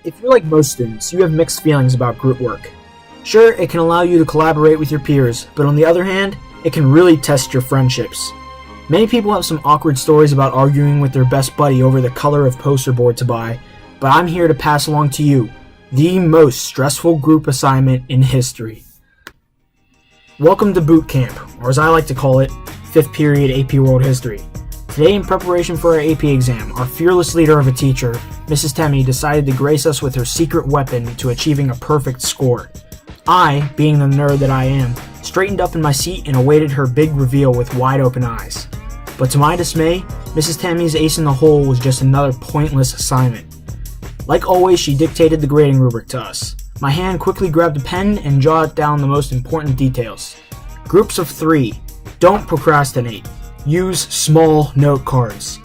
if you're like most students, you have mixed feelings about group work. Sure, it can allow you to collaborate with your peers, but on the other hand, it can really test your friendships. Many people have some awkward stories about arguing with their best buddy over the color of poster board to buy, but I'm here to pass along to you the most stressful group assignment in history. Welcome to boot camp, or as I like to call it, 5th period AP World History. Today, in preparation for our AP exam, our fearless leader of a teacher, Mrs. Temmie, decided to grace us with her secret weapon to achieving a perfect score. I, being the nerd that I am, straightened up in my seat and awaited her big reveal with wide open eyes. But to my dismay, Mrs. Temmie's ace in the hole was just another pointless assignment. Like always, she dictated the grading rubric to us. My hand quickly grabbed a pen and jotted down the most important details. Groups of 3. Don't procrastinate. Use small note cards.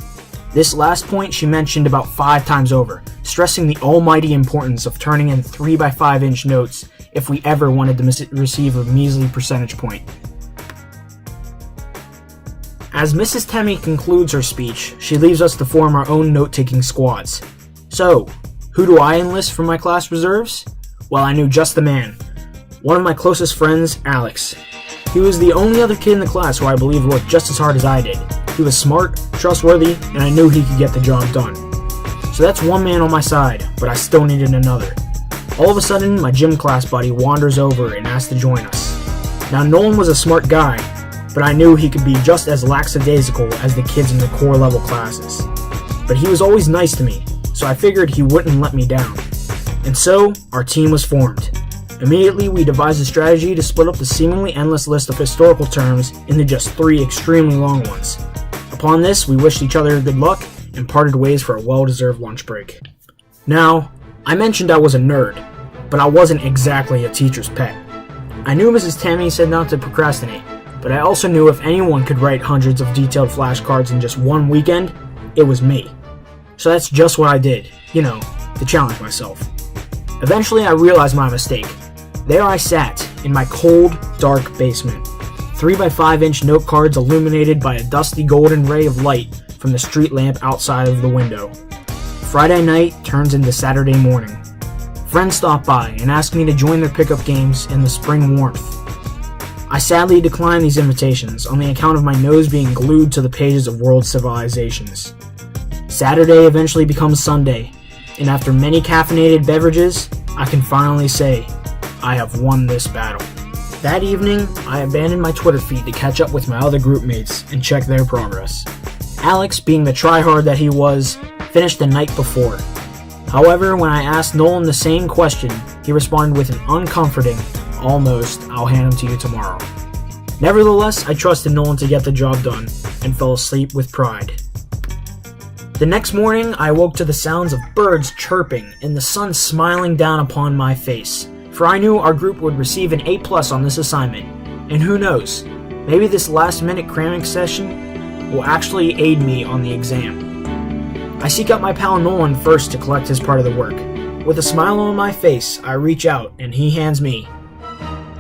This last point she mentioned about 5 times over, stressing the almighty importance of turning in 3x5 inch notes if we ever wanted to receive a measly percentage point. As Mrs. Temmie concludes her speech, she leaves us to form our own note-taking squads. So, who do I enlist from my class reserves? Well, I knew just the man. One of my closest friends, Alex. He was the only other kid in the class who I believed worked just as hard as I did. He was smart, trustworthy, and I knew he could get the job done. So that's one man on my side, but I still needed another. All of a sudden, my gym class buddy wanders over and asks to join us. Now, Nolan was a smart guy, but I knew he could be just as lackadaisical as the kids in the core level classes. But he was always nice to me, so I figured he wouldn't let me down. And so, our team was formed. Immediately, we devised a strategy to split up the seemingly endless list of historical terms into just 3 extremely long ones. Upon this, we wished each other good luck and parted ways for a well-deserved lunch break. Now, I mentioned I was a nerd, but I wasn't exactly a teacher's pet. I knew Mrs. Temmie said not to procrastinate, but I also knew if anyone could write hundreds of detailed flashcards in just one weekend, it was me. So that's just what I did, to challenge myself. Eventually, I realized my mistake. There I sat, in my cold, dark basement. 3x5 inch note cards illuminated by a dusty golden ray of light from the street lamp outside of the window. Friday night turns into Saturday morning. Friends stop by and ask me to join their pickup games in the spring warmth. I sadly decline these invitations on the account of my nose being glued to the pages of world civilizations. Saturday eventually becomes Sunday, and after many caffeinated beverages, I can finally say, I have won this battle. That evening, I abandoned my Twitter feed to catch up with my other group mates and check their progress. Alex, being the tryhard that he was, finished the night before. However, when I asked Nolan the same question, he responded with an uncomforting, almost, I'll hand him to you tomorrow. Nevertheless, I trusted Nolan to get the job done, and fell asleep with pride. The next morning, I awoke to the sounds of birds chirping and the sun smiling down upon my face, for I knew our group would receive an A+ on this assignment, and who knows, maybe this last-minute cramming session will actually aid me on the exam. I seek out my pal Nolan first to collect his part of the work. With a smile on my face, I reach out and he hands me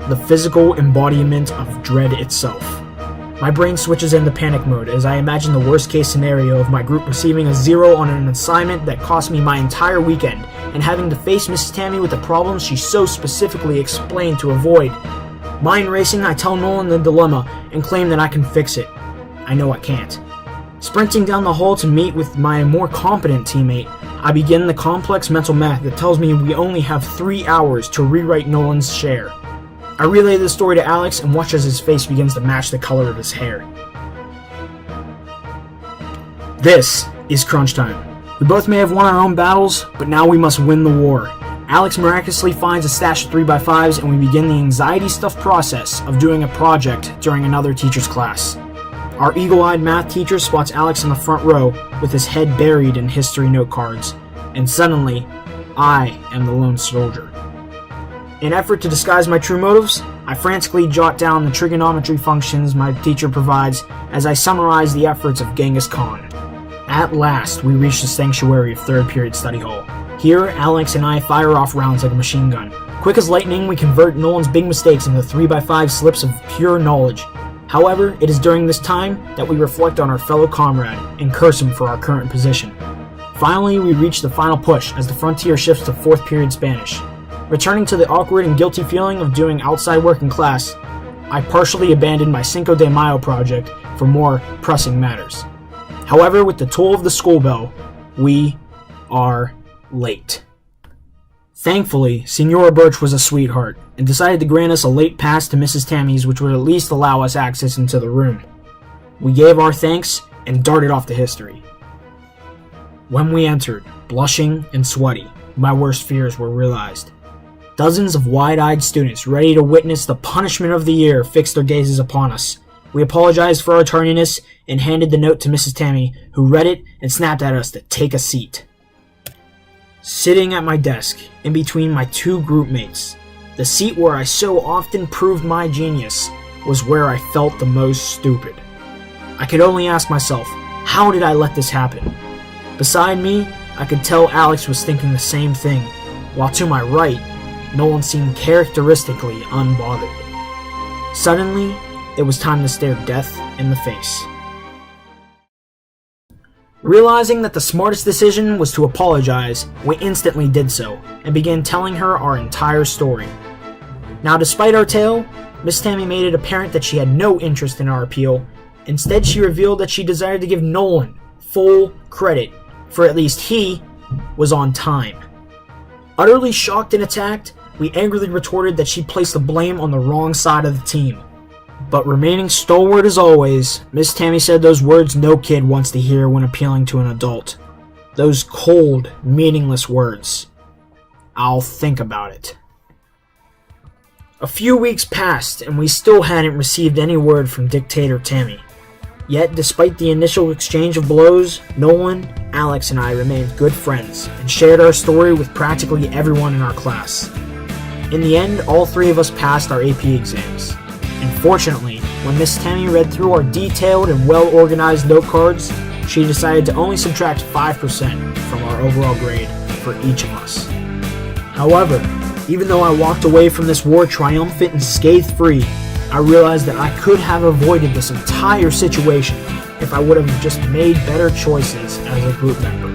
the physical embodiment of dread itself. My brain switches into panic mode as I imagine the worst-case scenario of my group receiving a 0 on an assignment that cost me my entire weekend, and having to face Mrs. Temmie with the problems she so specifically explained to avoid. Mind racing, I tell Nolan the dilemma and claim that I can fix it. I know I can't. Sprinting down the hall to meet with my more competent teammate, I begin the complex mental math that tells me we only have 3 hours to rewrite Nolan's share. I relay this story to Alex and watch as his face begins to match the color of his hair. This is crunch time. We both may have won our own battles, but now we must win the war. Alex miraculously finds a stash of 3x5s and we begin the anxiety-stuffed process of doing a project during another teacher's class. Our eagle-eyed math teacher spots Alex in the front row with his head buried in history note cards, and suddenly, I am the lone soldier. In an effort to disguise my true motives, I frantically jot down the trigonometry functions my teacher provides as I summarize the efforts of Genghis Khan. At last, we reach the sanctuary of 3rd period study hall. Here, Alex and I fire off rounds like a machine gun. Quick as lightning, we convert Nolan's big mistakes into 3x5 slips of pure knowledge. However, it is during this time that we reflect on our fellow comrade and curse him for our current position. Finally, we reach the final push as the frontier shifts to 4th period Spanish. Returning to the awkward and guilty feeling of doing outside work in class, I partially abandoned my Cinco de Mayo project for more pressing matters. However, with the toll of the school bell, we are late. Thankfully, Senora Birch was a sweetheart and decided to grant us a late pass to Mrs. Tammy's, which would at least allow us access into the room. We gave our thanks and darted off to history. When we entered, blushing and sweaty, my worst fears were realized. Dozens of wide-eyed students ready to witness the punishment of the year fixed their gazes upon us. We apologized for our tardiness and handed the note to Mrs. Tammy, who read it and snapped at us to take a seat. Sitting at my desk, in between my 2 group mates, the seat where I so often proved my genius was where I felt the most stupid. I could only ask myself, how did I let this happen? Beside me, I could tell Alex was thinking the same thing, while to my right, Nolan seemed characteristically unbothered. Suddenly, it was time to stare death in the face. Realizing that the smartest decision was to apologize, we instantly did so, and began telling her our entire story. Now, despite our tale, Miss Tammy made it apparent that she had no interest in our appeal. Instead, she revealed that she desired to give Nolan full credit, for at least he was on time. Utterly shocked and attacked, we angrily retorted that she placed the blame on the wrong side of the team. But remaining stalwart as always, Miss Tammy said those words no kid wants to hear when appealing to an adult. Those cold, meaningless words. I'll think about it. A few weeks passed and we still hadn't received any word from Dictator Tammy. Yet, despite the initial exchange of blows, Nolan, Alex, and I remained good friends and shared our story with practically everyone in our class. In the end, all 3 of us passed our AP exams. And fortunately, when Miss Tammy read through our detailed and well-organized note cards, she decided to only subtract 5% from our overall grade for each of us. However, even though I walked away from this war triumphant and scathe-free, I realized that I could have avoided this entire situation if I would have just made better choices as a group member.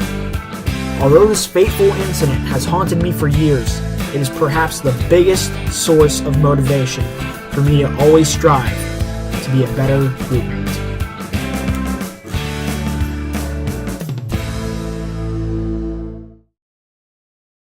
Although this fateful incident has haunted me for years, it is perhaps the biggest source of motivation for me to always strive to be a better group member.